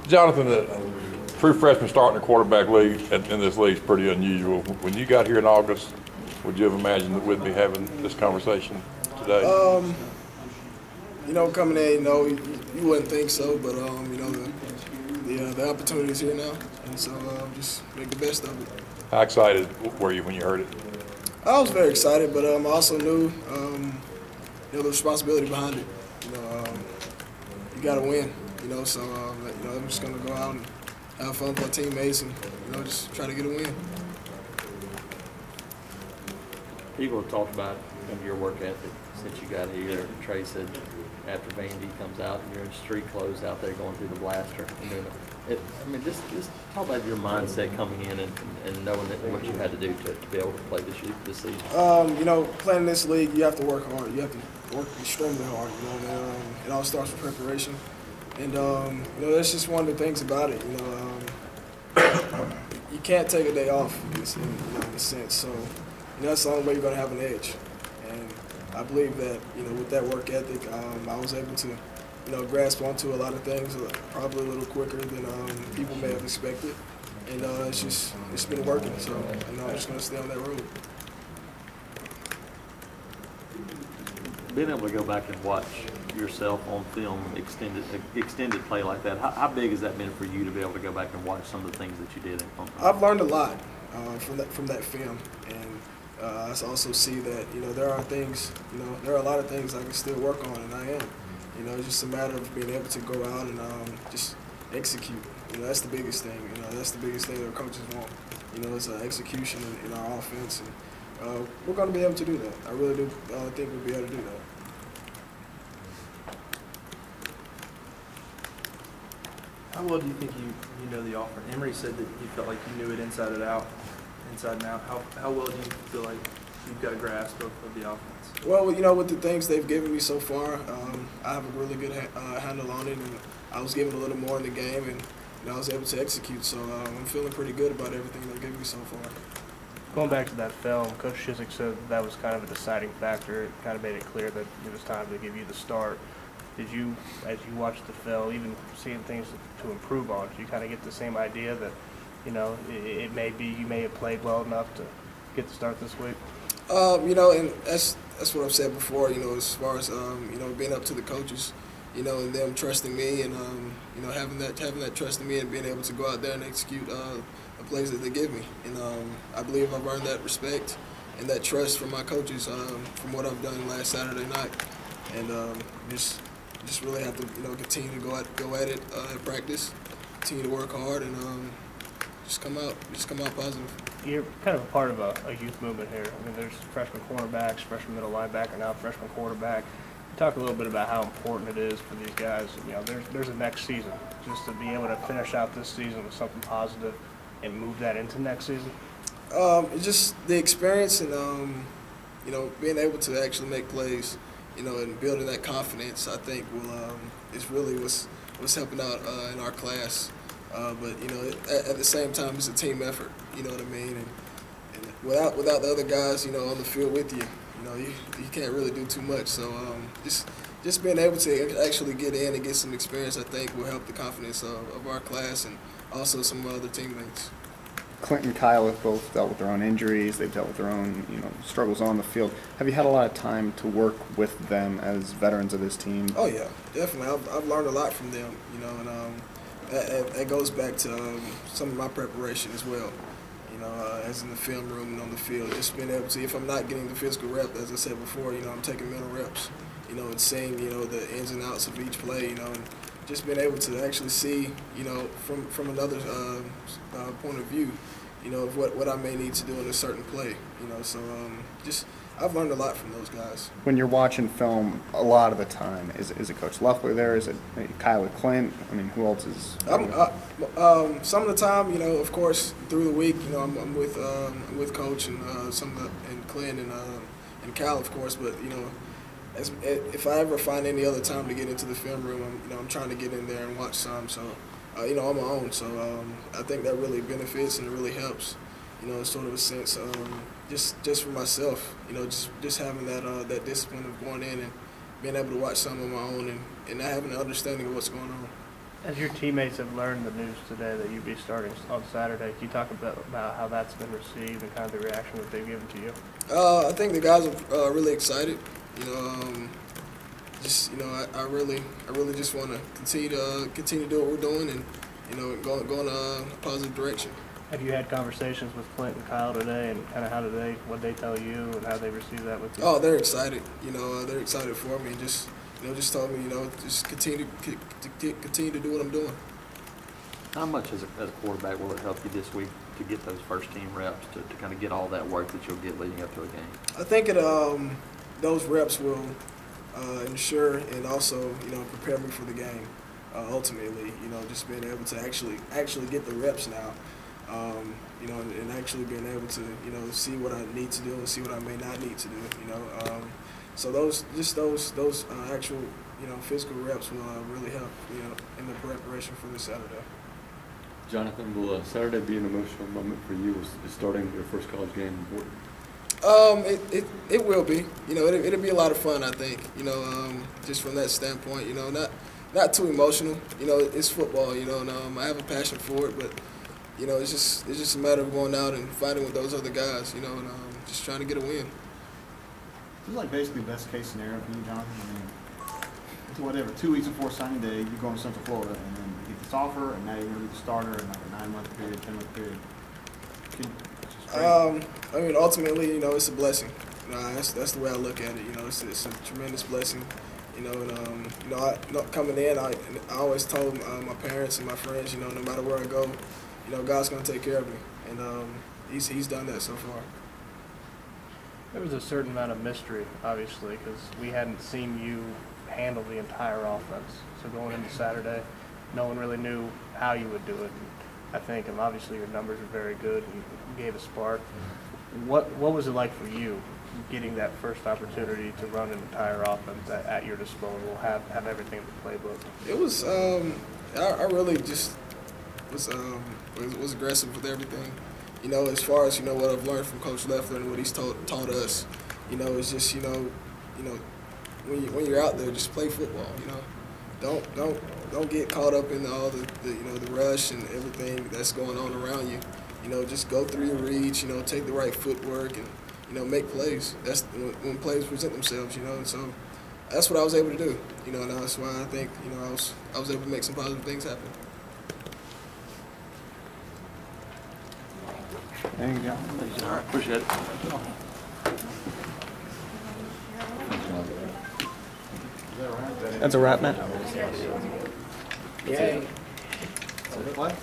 Jonathan, true freshman starting a quarterback league in this league is pretty unusual. When you got here in August, would you have imagined that we'd be having this conversation today? Coming in, you wouldn't think so, but the opportunity's here now, and so just make the best of it. How excited were you when you heard it? I was very excited, but I also knew, the responsibility behind it. You got to win. So I'm just gonna go out and have fun with my teammates, and just try to get a win. People have talked about your work ethic since you got here. Trey said after Vandy comes out and you're in street clothes out there going through the blaster and doing it. Just talk about your mindset coming in and knowing that what you had to do to be able to play this season. Playing this league, you have to work hard. You have to work extremely hard. It all starts with preparation, and that's just one of the things about it. You can't take a day off in a sense. So that's the only way you're going to have an edge. And I believe that with that work ethic, I was able to grasp onto a lot of things probably a little quicker than people may have expected. And it's been working. So I'm just going to stay on that road. Being able to go back and watch yourself on film, extended play like that, how big has that been for you to be able to go back and watch some of the things that you did on film? I've learned a lot from that film, and I also see that there are things, there are a lot of things I can still work on, and I am. It's just a matter of being able to go out and just execute. That's the biggest thing. That's the biggest thing that coaches want. It's execution in our offense, and we're going to be able to do that. I really do think we'll be able to do that. How well do you think you know the offense? Emory said that he felt like you knew it inside and out. How well do you feel like you've got a grasp of the offense? Well, with the things they've given me so far, I have a really good handle on it, and I was given a little more in the game, and I was able to execute. So I'm feeling pretty good about everything they've given me so far. Going back to that film, Coach Chiswick said that was kind of a deciding factor. It kind of made it clear that it was time to give you the start. Did you, as you watched the film, even seeing things to improve on, did you kind of get the same idea that, it may be you may have played well enough to get the start this week? And that's what I've said before. As far as being up to the coaches, and them trusting me, and having that trust in me, and being able to go out there and execute the plays that they give me. And I believe I've earned that respect and that trust from my coaches from what I've done last Saturday night, and just really have to continue to go at it at practice, continue to work hard, and just come out positive. You're kind of a part of a youth movement here. There's freshman cornerbacks, freshman middle linebacker, now freshman quarterback. Talk a little bit about how important it is for these guys. There's a next season. Just to be able to finish out this season with something positive and move that into next season. It's just the experience and being able to actually make plays, and building that confidence. I think is really what's helping out in our class. But at the same time, it's a team effort. You know what I mean? And without the other guys, on the field with you, you can't really do too much. So just being able to actually get in and get some experience, I think, will help the confidence of our class and also some other teammates. Clint and Kyle have both dealt with their own injuries. They've dealt with their own, struggles on the field. Have you had a lot of time to work with them as veterans of this team? Oh yeah, definitely. I've learned a lot from them, and that goes back to some of my preparation as well. As in the film room and on the field, just being able to, if I'm not getting the physical rep, as I said before, I'm taking mental reps, and seeing, the ins and outs of each play, and just being able to actually see, from another point of view, of what I may need to do in a certain play, So I've learned a lot from those guys. When you're watching film, a lot of the time, is it Coach Loeffler there? Is it Kyle Clint? Who else is? Some of the time, of course, through the week, I'm with Coach and and Clint and Kyle, of course. But if I ever find any other time to get into the film room, I'm trying to get in there and watch some. So on my own. So I think that really benefits and it really helps. In sort of a sense, just for myself, just having that discipline of going in and being able to watch some on my own and not having an understanding of what's going on. As your teammates have learned the news today that you'd be starting on Saturday, can you talk about how that's been received and kind of the reaction that they've given to you? I think the guys are really excited. You know, I really just want to continue to do what we're doing and go in a positive direction. Have you had conversations with Clint and Kyle today, and kind of what they tell you and how they receive that with you? Oh, they're excited. They're excited for me. Just told me, just continue to do what I'm doing. How much as a quarterback will it help you this week to get those first team reps to kind of get all that work that you'll get leading up to a game? I think those reps will ensure and also prepare me for the game. Ultimately, just being able to actually get the reps now. And actually being able to, see what I need to do and see what I may not need to do, So those actual, physical reps will really help, in the preparation for this Saturday. Jonathan, will Saturday be an emotional moment for you? Is starting your first college game important? It will be. It'll be a lot of fun, I think. Just from that standpoint, not too emotional. It's football, and I have a passion for it, but it's just a matter of going out and fighting with those other guys, and just trying to get a win. It's like basically best case scenario for you, Jonathan. I mean, it's whatever, 2 weeks before signing day, you're going to Central Florida, and then you get this offer, and now you're going to be the starter in like a 9-month period, 10-month period. I mean, ultimately, it's a blessing. That's the way I look at it. It's a tremendous blessing. Coming in, I always told my parents and my friends, no matter where I go, God's going to take care of me, and He's done that so far. There was a certain amount of mystery, obviously, because we hadn't seen you handle the entire offense. So going into Saturday, no one really knew how you would do it. And I think, and obviously your numbers are very good. You gave a spark. What was it like for you getting that first opportunity to run an entire offense at your disposal, have everything in the playbook? It was I really just was aggressive with everything. As far as what I've learned from Coach Leffler and what he's taught us, it's just when you're out there, just play football. Don't get caught up in all the rush and everything that's going on around you. Just go through your reads. Take the right footwork and make plays. That's when plays present themselves. And so that's what I was able to do. And that's why I think I was able to make some positive things happen. There you go. All right, appreciate it. That's a wrap, Matt. Play?